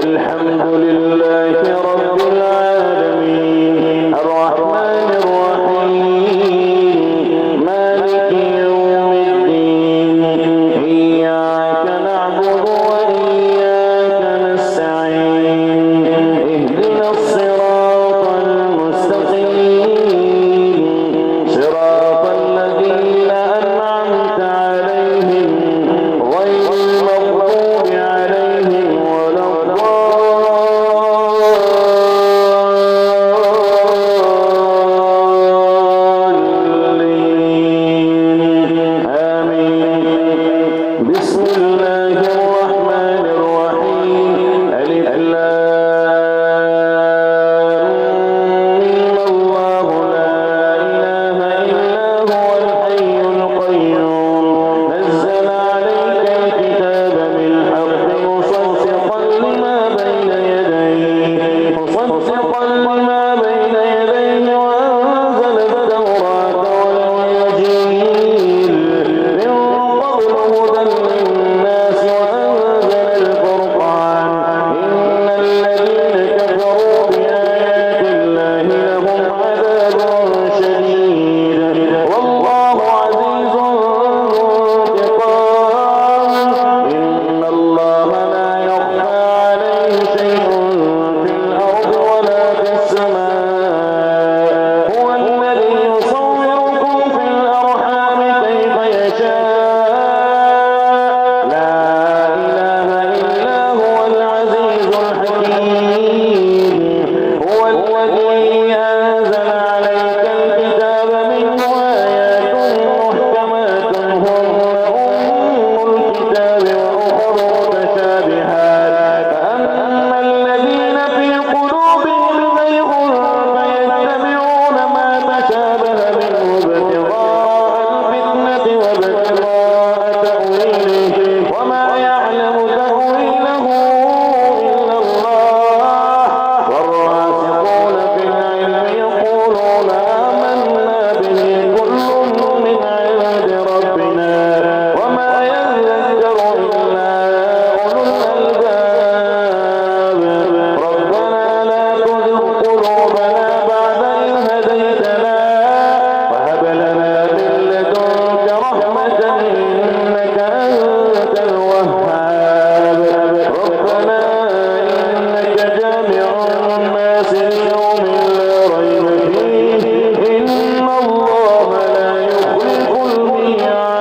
الحمد لله رب العالمين الرحمن الرحيم مالك يوم الدين إياك نعبد وإياك نستعين اهدنا الصراط المستقيم صراط الذين أنعمت عليهم غير المغضوب عليهم ولا الضالين آمين. بسم الله الرحمن الرحيم ألف لام ميم الله لا إله إلا هو الحي القيوم نزل عليك الكتاب بالحق مصدقا لما بين يديه وأنزل التوراة والإنجيل من قبل هدى للناس وأنزل الفرقان إن الذين كفروا بآيات الله لهم عذاب شديد والله عزيز ذو انتقام إن الله لا يخفى عليه شيء في الأرض ولا في السماء هو الذي يصوركم في الأرحام كيف يشاء لا إله إلا هو العزيز الحكيم هو الذي أنزل عليك الكتاب منه آيات محكمات هن أم الكتاب وأخر متشابهات فأما الذين في قلوبهم زيغ فيتبعون ما تشابه منه ابتغاء الفتنة وابتغاء تأويله وما يعلم تأويله إلا الله والراسخون في العلم يقولون آمنا به كل من عند ربنا وما يذكر إلا أولو الألباب ربنا لا تزغ قلوبنا بعد إذ هديتنا وهب لنا من لدنك رحمة إنك أنت الوهاب ربنا إنك جامع الناس ليوم لا ريب فيه إن الله لا يخلف الميعاد.